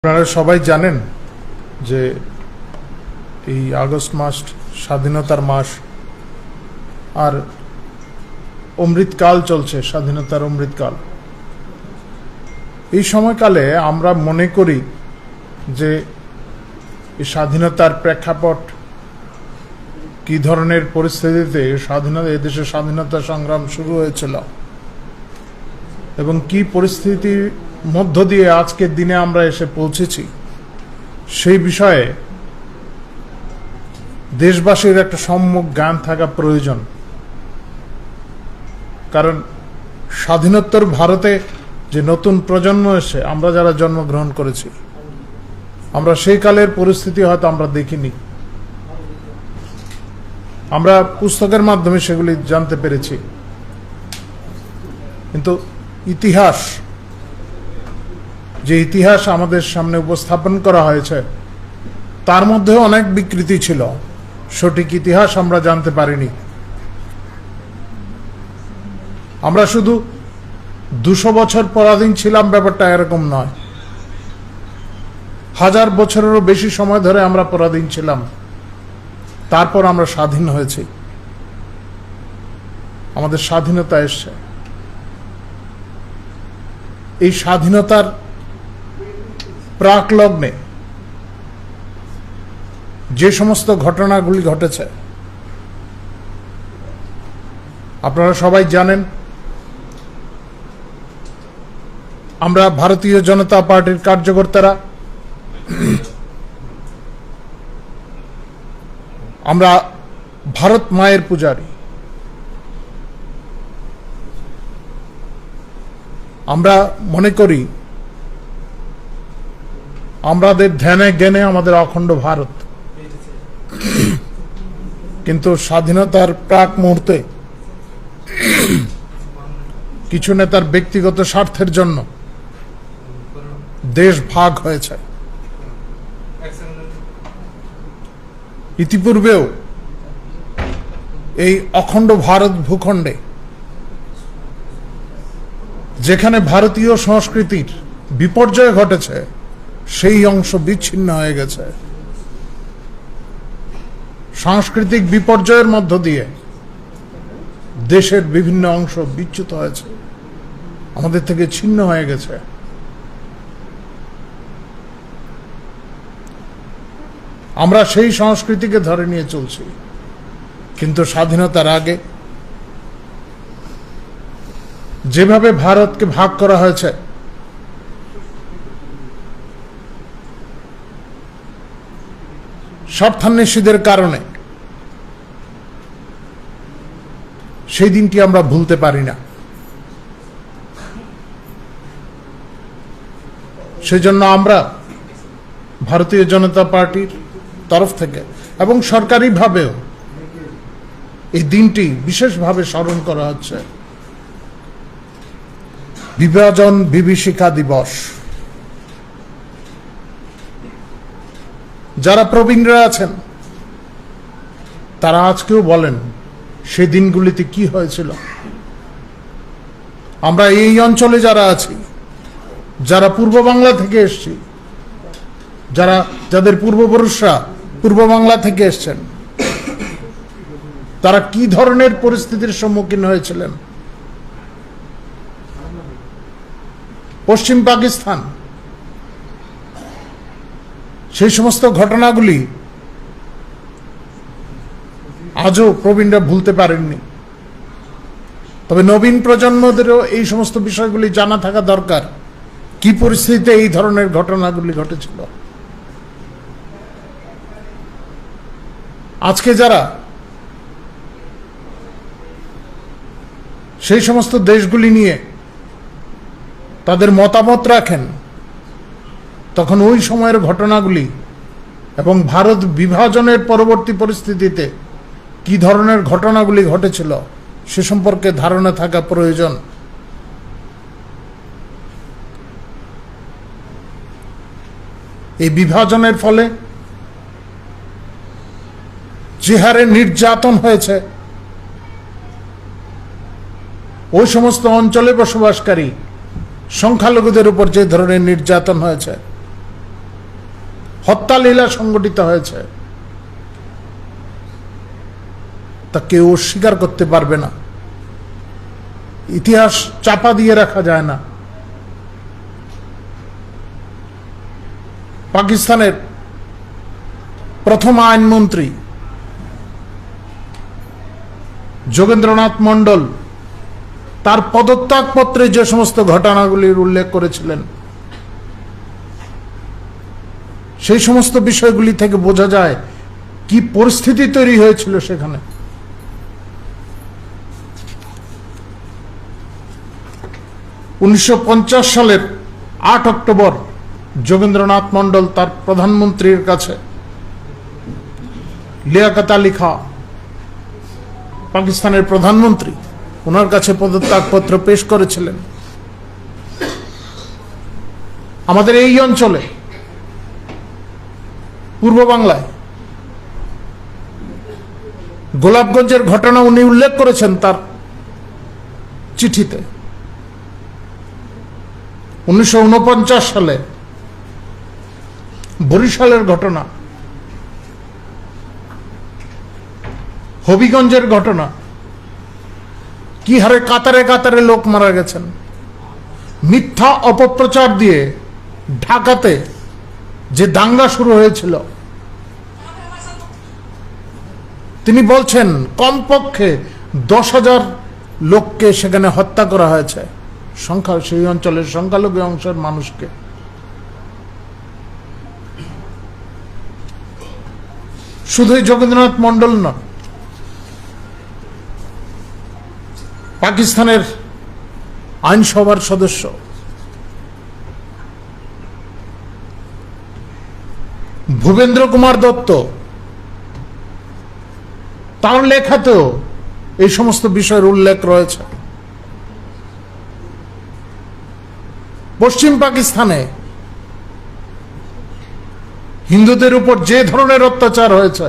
আপনারা সবাই জানেন যে এই আগস্ট মাস স্বাধীনতার মাস আর অমৃতকাল চলছে, স্বাধীনতার অমৃতকাল। এই সময়কালে আমরা মনে করি যে এই স্বাধীনতার প্রেক্ষাপট কি ধরনের পরিস্থিতিতে এদেশে স্বাধীনতা সংগ্রাম শুরু হয়েছিল এবং কি পরিস্থিতির মধ্য দিয়ে আজকের দিনে আমরা এসে পৌঁছেছি, সেই বিষয়ে দেশবাসীর একটা সম্যক জ্ঞান থাকা প্রয়োজন। কারণ স্বাধীনোত্তর ভারতে যে নতুন প্রজন্ম এসে আমরা যারা জন্মগ্রহণ করেছি, আমরা সেই কালের পরিস্থিতি হয়তো আমরা দেখিনি। আমরা পুস্তকের মাধ্যমে সেগুলি জানতে পেরেছি, কিন্তু যে ইতিহাস আমাদের সামনে উপস্থাপন করা হয়েছে তার মধ্যে অনেক বিকৃতি ছিল। সঠিক ইতিহাস আমরা জানতে পারিনি। আমরা শুধু 200 বছর পরাধীন ছিলাম, ব্যাপারটা এরকম নয়। 1000 বছরেরও বেশি সময় ধরে আমরা পরাধীন ছিলাম, তারপর আমরা স্বাধীন হয়েছি, আমাদের স্বাধীনতা এসছে। এই স্বাধীনতার প্রাক লগ্নে যে সমস্ত ঘটনাগুলি ঘটেছে আপনারা সবাই জানেন। আমরা ভারতীয় জনতা পার্টির কার্যকর্তারা আমরা ভারত মায়ের পূজারী। আমরা মনে করি আমাদের ধ্যানে জ্ঞানে আমাদের অখণ্ড ভারত। কিন্তু স্বাধীনতার প্রাক মুহূর্তে কিছু নেতার ব্যক্তিগত স্বার্থের জন্য দেশ ভাগ হয়েছে। ইতিপূর্বেও এই অখণ্ড ভারত ভূখণ্ডে যেখানে ভারতীয় সংস্কৃতির বিপর্যয় ঘটেছে, সেই অংশ বিচ্ছিন্ন হয়ে গেছে। সাংস্কৃতিক বিপর্যয়ের মধ্য দিয়ে দেশের বিভিন্ন অংশ বিচ্যুত হয়েছে, আমাদের থেকে ছিন্ন হয়ে গেছে। আমরা সেই সংস্কৃতিকে ধরে নিয়ে চলছি, কিন্তু স্বাধীনতার আগে যেভাবে ভারতকে ভাগ করা হয়েছে, স্বার্থান্বেষীদের কারণে, সেই দিনটি আমরা ভুলতে পারি না। সেজন্য আমরা ভারতীয় জনতা পার্টির তরফ থেকে এবং সরকারিভাবেও এই দিনটি বিশেষভাবে স্মরণ করা হচ্ছে। বিভাজন বিভীষিকা দিবস। যারা প্রবীণরা আছেন তারা আজকেও বলেন সেই দিনগুলিতে কি হয়েছিল। আমরা এই অঞ্চলে যারা আছি, যারা পূর্ব বাংলা থেকে এসছি, যাদের পূর্বপুরুষরা পূর্ব বাংলা থেকে এসছেন, তারা কি ধরনের পরিস্থিতির সম্মুখীন হয়েছিলেন। পশ্চিম পাকিস্তান, সেই সমস্ত ঘটনাগুলি আজও প্রবীণরা ভুলতে পারেননি। তবে নবীন প্রজন্মদেরও এই সমস্ত বিষয়গুলি জানা থাকা দরকার, কি পরিস্থিতিতে এই ধরনের ঘটনাগুলি ঘটেছিল। আজকে যারা সেই সমস্ত দেশগুলি নিয়ে তাদের মতামত রাখেন, তখন ওই সময়ের ঘটনাগুলি এবং ভারত বিভাজনের পরবর্তী পরিস্থিতিতে কি ধরনের ঘটনাগুলি ঘটেছিল সে সম্পর্কে ধারণা থাকা প্রয়োজন। এই বিভাজনের ফলে যে হারে নির্যাতন হয়েছে, ওই সমস্ত অঞ্চলে বসবাসকারী সংখ্যালঘুদের উপর যে ধরনের নির্যাতন হয়েছে, হত্যালীলা সংগঠিত হয়েছে, তা কেউ স্বীকার করতে পারবে না। ইতিহাস চাপা দিয়ে রাখা যায় না। পাকিস্তানের প্রথম আইনমন্ত্রী যোগেন্দ্রনাথ মন্ডল তার পদত্যাগপত্রে যে সমস্ত ঘটনাগুলির উল্লেখ করেছিলেন, সেই সমস্ত বিষয়গুলি থেকে বোঝা যায় কি পরিস্থিতি তৈরি হয়েছিল সেখানে। 1950 সালের 8 অক্টোবর যোগেন্দ্রনাথ মন্ডল তার প্রধানমন্ত্রীর কাছে লিয়াকত আলী খাঁ, পাকিস্তানের প্রধানমন্ত্রী, ওনার কাছে পদত্যাগপত্র পেশ করেছিলেন। আমাদের এই অঞ্চলে পূর্ব বাংলায় গোলাপগঞ্জের ঘটনা উনি উল্লেখ করেছেন তার চিঠিতে। 1949 সালে বরিশালের ঘটনা, হবিগঞ্জের ঘটনা, কি হারে কাতারে কাতারে লোক মারা গেছেন। মিথ্যা অপপ্রচার দিয়ে ঢাকাতে যে দাঙ্গা শুরু হয়েছিল, তিনি বলছেন কমপক্ষে 10,000 লোককে সেখানে হত্যা করা হয়েছে, সেই অঞ্চলের সংখ্যালঘু অংশের মানুষকে। শুধুই যোগেন্দ্রনাথ মন্ডল নয়, পাকিস্তানের আইনসভার সদস্য ভূপেন্দ্র কুমার দত্ত, তার লেখাতেও এই সমস্ত বিষয়ের উল্লেখ রয়েছে। পশ্চিম পাকিস্তানে হিন্দুদের উপর যে ধরনের অত্যাচার হয়েছে,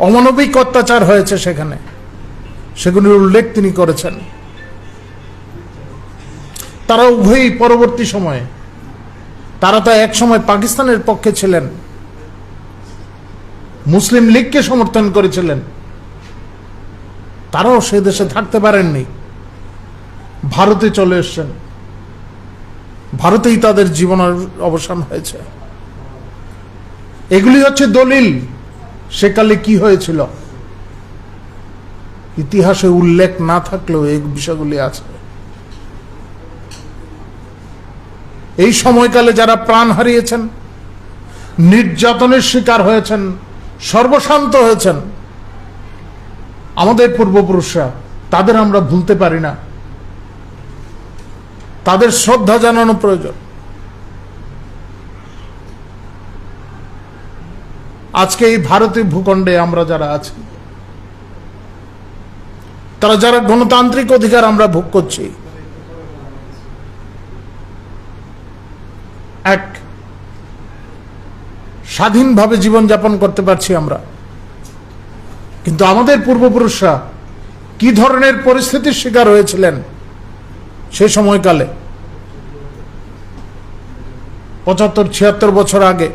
অমানবিক অত্যাচার হয়েছে সেখানে, সেগুলির উল্লেখ তিনি করেছেন। তারা উভয়ই পরবর্তী সময়ে, তারা তো এক সময় পাকিস্তানের পক্ষে ছিলেন, মুসলিম লীগকে সমর্থন করেছিলেন, তারাও সে দেশে থাকতে পারেননি, ভারতে চলে এসছেন। ভারতেই তাদের জীবনের অবসান হয়েছে। এগুলি হচ্ছে দলিল সেকালে কি হয়েছিল। ইতিহাসে উল্লেখ না থাকলেও এই বিষয়গুলি আছে। এই সময়কালে যারা প্রাণ হারিয়েছেন, নির্যাতনের শিকার হয়েছেন, সর্বশান্ত হয়েছেন, আমাদের পূর্বপুরুষরা, তাদের আমরা ভুলতে পারি না। তাদের শ্রদ্ধা জানানো প্রয়োজন। আজকে এই ভারতীয় ভূখণ্ডে আমরা যারা আছি, তারা যারা গণতান্ত্রিক অধিকার আমরা ভোগ করছি, এক স্বাধীনভাবে জীবনযাপন করতে পারছি আমরা, কিন্তু আমাদের পূর্বপুরুষরা কি ধরনের পরিস্থিতির শিকার হয়েছিলেন সে সময়কালে, 75-76 বছর আগে,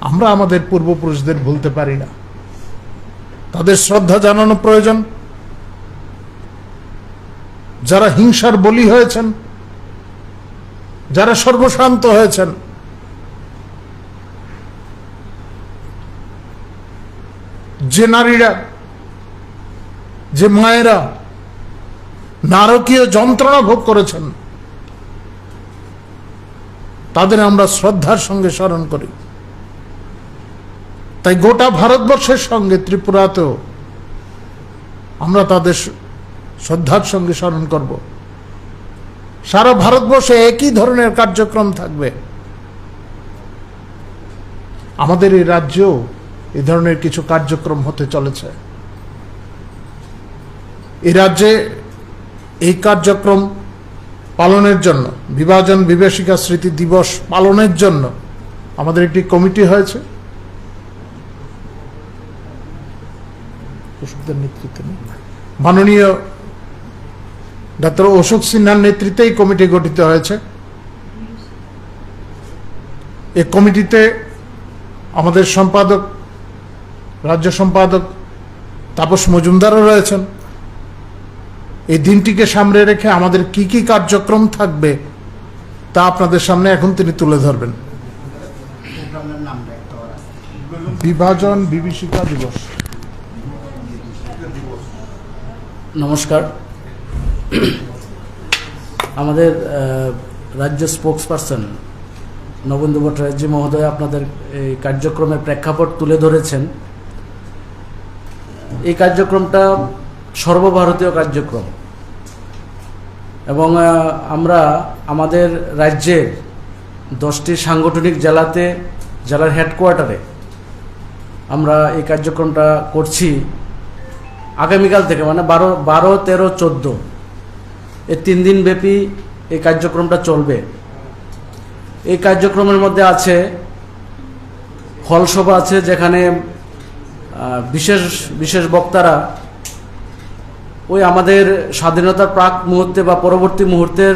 আমরা আমাদের পূর্বপুরুষদের ভুলতে পারি না। তাদের শ্রদ্ধা জানানো প্রয়োজন। যারা হিংসার বলি হয়েছেন, যারা সর্বশান্ত হয়েছেন, যে নারীরা, যে মায়েরা নারকীয় যন্ত্রণা ভোগ করেছেন, তাদের আমরা শ্রদ্ধার সঙ্গে স্মরণ করি। তাই গোটা ভারতবর্ষের সঙ্গে ত্রিপুরাতেও আমরা তাদের শ্রদ্ধার সঙ্গে স্মরণ করব। সারা ভারতবর্ষে একই ধরনের কার্যক্রম থাকবে। আমাদের এই রাজ্যেও এই ধরনের কিছু কার্যক্রম হতে চলেছে। এই রাজ্যে এই কার্যক্রম পালনের জন্য, বিভাজন বিভীষিকা স্মৃতি দিবস পালনের জন্য আমাদের একটি কমিটি হয়েছে, মাননীয় ডাক্তার অশোক সিনহার নেতৃত্বে এই কমিটি গঠিত হয়েছে। এই কমিটিতে আমাদের সম্পাদক, রাজ্য সম্পাদক তাপস মজুমদারও রয়েছেন। এই দিনটিকে সামনে রেখে আমাদের কি কি কার্যক্রম থাকবে তা আপনাদের সামনে এখন তিনি তুলে ধরবেন। বিভাজন বিভীষিকা দিবস। নমস্কার। আমাদের রাজ্য স্পোক্স পারসন নবেন্দু ভট্টাচার্য মহোদয় আপনাদের এই কার্যক্রমের প্রেক্ষাপট তুলে ধরেছেন। এই কার্যক্রমটা সর্বভারতীয় কার্যক্রম এবং আমরা আমাদের রাজ্যের 10টি সাংগঠনিক জেলার হেডকোয়ার্টারে আমরা এই কার্যক্রমটা করছি আগামীকাল থেকে, মানে 12, 13, 14 এই 3 দিন ব্যাপী এই কার্যক্রমটা চলবে। এই কার্যক্রমের মধ্যে আছে হলসভা আছে, যেখানে বিশেষ বিশেষ বক্তারা ওই আমাদের স্বাধীনতার প্রাক মুহূর্তে বা পরবর্তী মুহূর্তের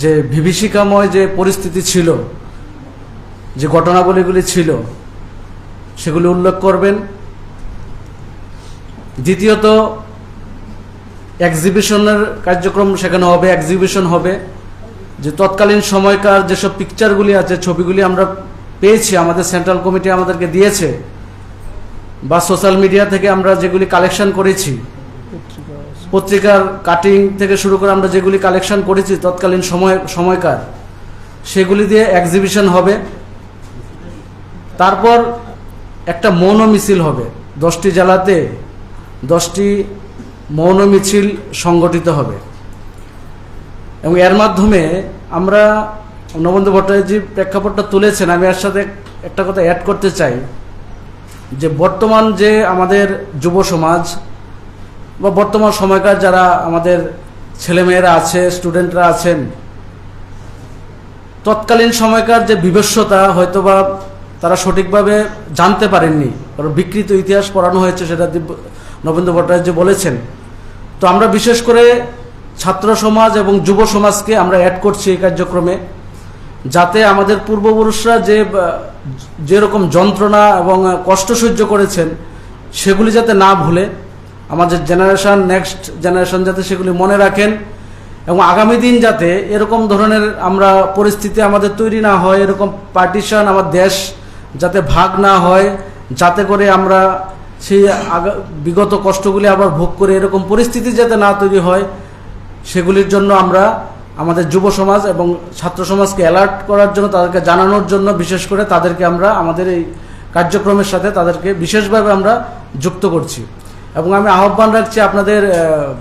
যে বিভীষিকাময় যে পরিস্থিতি ছিল, যে ঘটনাবলীগুলি ছিল, সেগুলি উল্লেখ করবেন। দ্বিতীয়ত এক্সিবিশনের কার্যক্রম সেখানে হবে, এক্সিবিশন হবে। যে তৎকালীন সময়কার যেসব পিকচারগুলি আছে, ছবিগুলি আমরা পেয়েছি, আমাদের সেন্ট্রাল কমিটি আমাদেরকে দিয়েছে, বা সোশ্যাল মিডিয়া থেকে আমরা যেগুলি কালেকশন করেছি, পত্রিকার কাটিং থেকে শুরু করে আমরা যেগুলি কালেকশন করেছি তৎকালীন সময়কার, সেগুলি দিয়ে এক্সিবিশন হবে। তারপর একটা মৌন মিছিল হবে, 10টি জেলাতে 10টি মৌন মিছিল সংগঠিত হবে এবং এর মাধ্যমে আমরা নবেন্দু ভট্টাচার্য প্রেক্ষাপটটা তুলেছেন। আমি এর সাথে একটা কথা অ্যাড করতে চাই যে বর্তমান যে আমাদের যুব সমাজ বা বর্তমান সময়কার যারা আমাদের ছেলেমেয়েরা আছে, স্টুডেন্টরা আছেন, তৎকালীন সময়কার যে বিভৎসতা হয়তোবা তারা সঠিকভাবে জানতে পারেননি, কারণ বিকৃত ইতিহাস পড়ানো হয়েছে, সেটা নবেন্দু ভট্টাচার্য বলেছেন। তো আমরা বিশেষ করে ছাত্র সমাজ এবং যুব সমাজকে আমরা অ্যাড করছি এই কার্যক্রমে, যাতে আমাদের পূর্বপুরুষরা যেরকম যন্ত্রণা এবং কষ্ট সহ্য করেছেন সেগুলি যাতে না ভুলে আমাদের নেক্সট জেনারেশন যাতে সেগুলি মনে রাখেন এবং আগামী দিন যাতে এরকম ধরনের আমরা পরিস্থিতি আমাদের তৈরি না হয়, এরকম পার্টিশন আমার দেশ যাতে ভাগ না হয়, যাতে করে আমরা সেই বিগত কষ্টগুলি আবার ভোগ করে এরকম পরিস্থিতি যাতে না তৈরি হয়, সেগুলির জন্য আমরা আমাদের যুব সমাজ এবং ছাত্র সমাজকে অ্যালার্ট করার জন্য, তাদেরকে জানানোর জন্য বিশেষ করে তাদেরকে আমরা আমাদের এই কার্যক্রমের সাথে তাদেরকে বিশেষভাবে আমরা যুক্ত করছি। এবং আমি আহ্বান রাখছি আপনাদের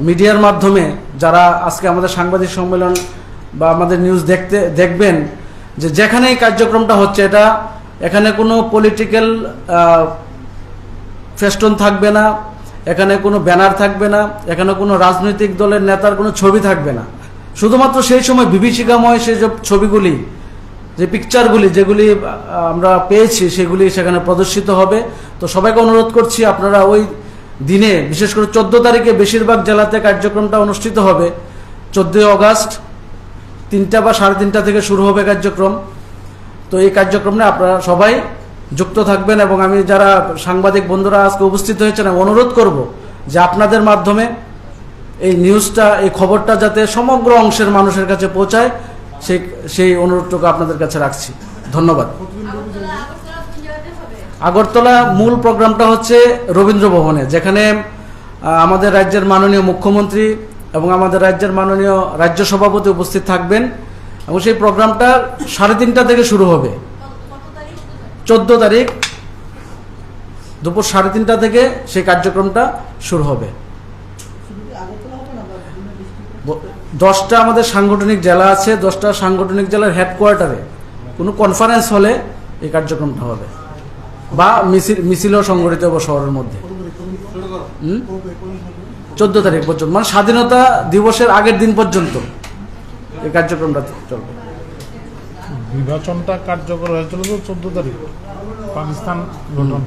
মিডিয়ার মাধ্যমে যারা আজকে আমাদের সাংবাদিক সম্মেলন বা আমাদের নিউজ দেখবেন, যে যেখানে এই কার্যক্রমটা হচ্ছে এখানে কোনো পলিটিক্যাল ফেস্টন থাকবে না, এখানে কোনো ব্যানার থাকবে না, এখানে কোনো রাজনৈতিক দলের নেতার কোনো ছবি থাকবে না। শুধুমাত্র সেই সময় বিভীষিকাময় সেই ছবিগুলি, যে পিকচারগুলি যেগুলি আমরা পেয়েছি, সেগুলি সেখানে প্রদর্শিত হবে। তো সবাইকে অনুরোধ করছি আপনারা ওই দিনে, বিশেষ করে 14 তারিখে বেশিরভাগ জেলাতে কার্যক্রমটা অনুষ্ঠিত হবে। 14 অগাস্ট 3টা বা 3:30 থেকে শুরু হবে কার্যক্রম। তো এই কার্যক্রমে আপনারা সবাই যুক্ত থাকবেন এবং আমি যারা সাংবাদিক বন্ধুরা আজকে উপস্থিত হয়েছেন, আমি অনুরোধ করব যে আপনাদের মাধ্যমে এই নিউজটা, এই খবরটা যাতে সমগ্র অংশের মানুষের কাছে পৌঁছায়, সেই অনুরোধটুকু আপনাদের কাছে রাখছি। ধন্যবাদ। আগরতলা মূল প্রোগ্রামটা হচ্ছে রবীন্দ্র ভবনে, যেখানে আমাদের রাজ্যের মাননীয় মুখ্যমন্ত্রী এবং আমাদের রাজ্যের মাননীয় রাজ্য সভাপতি উপস্থিত থাকবেন এবং সেই প্রোগ্রামটা 3:30 থেকে শুরু হবে। 14 তারিখ দুপুর 3:30 থেকে সেই কার্যক্রমটা শুরু হবে। 10টা আমাদের সাংগঠনিক জেলা আছে, 10টা সাংগঠনিক জেলার হেডকোয়ার্টারে কোনো কনফারেন্স হলে এই কার্যক্রমটা হবে, বা মিছিলও সংগঠিত হবে শহরের মধ্যে। 14 তারিখ পর্যন্ত, মানে স্বাধীনতা দিবসের আগের দিন পর্যন্ত এই কার্যক্রমটা চলবে। বিভাজনটা কার্যকর হয়েছিল তো 14 তারিখ পাকিস্তান গঠন।